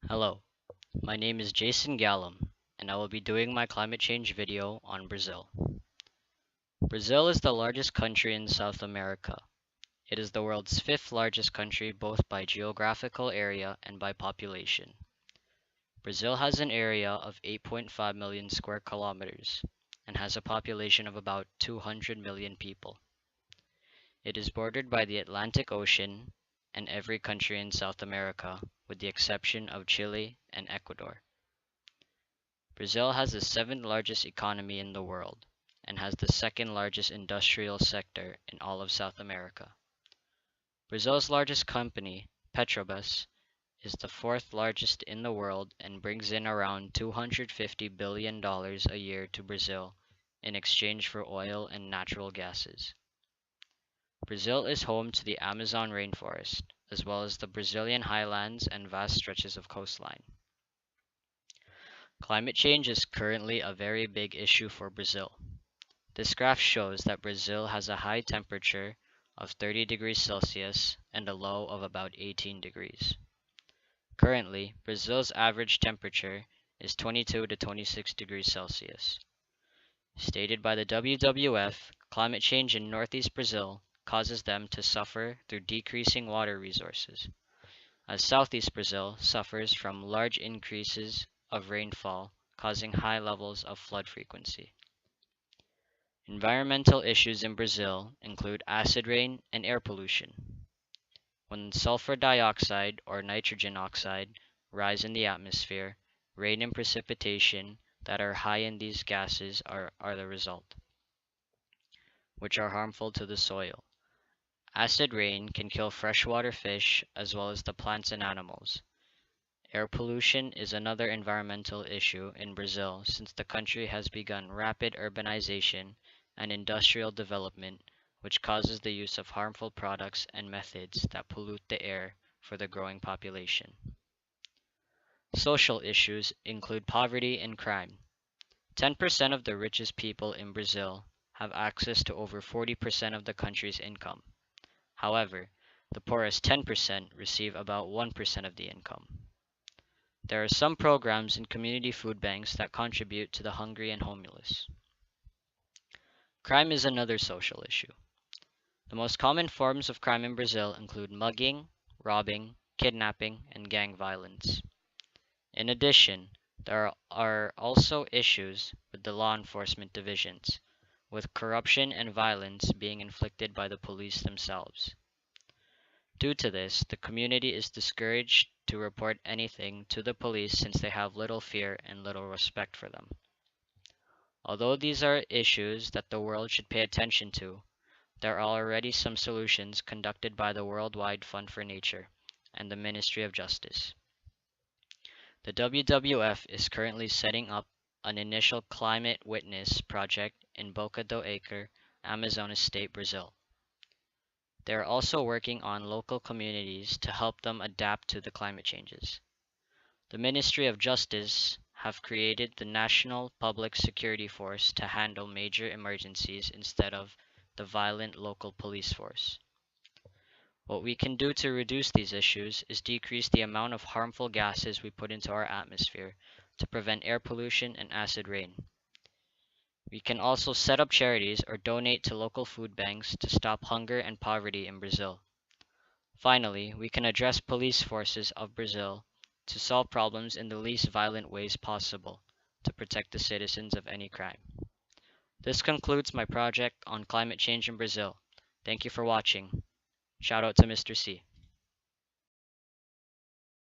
Hello, my name is Jayson Galam, and I will be doing my climate change video on Brazil. Brazil is the largest country in South America. It is the world's fifth largest country both by geographical area and by population. Brazil has an area of 8.5 million square kilometers and has a population of about 200 million people. It is bordered by the Atlantic Ocean and every country in South America, with the exception of Chile and Ecuador. Brazil has the seventh largest economy in the world and has the second largest industrial sector in all of South America. Brazil's largest company, Petrobras, is the fourth largest in the world and brings in around $250 billion a year to Brazil in exchange for oil and natural gases. Brazil is home to the Amazon rainforest, as well as the Brazilian highlands and vast stretches of coastline. Climate change is currently a very big issue for Brazil. This graph shows that Brazil has a high temperature of 30 degrees Celsius and a low of about 18 degrees. Currently, Brazil's average temperature is 22 to 26 degrees Celsius. Stated by the WWF, climate change in northeast Brazil causes them to suffer through decreasing water resources, as southeast Brazil suffers from large increases of rainfall, causing high levels of flood frequency. Environmental issues in Brazil include acid rain and air pollution. When sulfur dioxide or nitrogen oxide rise in the atmosphere, rain and precipitation that are high in these gases are the result, which are harmful to the soil. Acid rain can kill freshwater fish as well as the plants and animals. Air pollution is another environmental issue in Brazil since the country has begun rapid urbanization and industrial development, which causes the use of harmful products and methods that pollute the air for the growing population. Social issues include poverty and crime. 10% of the richest people in Brazil have access to over 40% of the country's income. However, the poorest 10% receive about 1% of the income. There are some programs in community food banks that contribute to the hungry and homeless. Crime is another social issue. The most common forms of crime in Brazil include mugging, robbing, kidnapping, and gang violence. In addition, there are also issues with the law enforcement divisions, with corruption and violence being inflicted by the police themselves. Due to this, the community is discouraged to report anything to the police since they have little fear and little respect for them. Although these are issues that the world should pay attention to, there are already some solutions conducted by the Worldwide Fund for Nature and the Ministry of Justice. The WWF is currently setting up an initial climate witness project in Boca do Acre, Amazonas State, Brazil. They are also working on local communities to help them adapt to the climate changes. The Ministry of Justice have created the National Public Security Force to handle major emergencies instead of the violent local police force. What we can do to reduce these issues is decrease the amount of harmful gases we put into our atmosphere to prevent air pollution and acid rain. We can also set up charities or donate to local food banks to stop hunger and poverty in Brazil. Finally, we can address police forces of Brazil to solve problems in the least violent ways possible to protect the citizens of any crime. This concludes my project on climate change in Brazil. Thank you for watching. Shout out to Mr. C.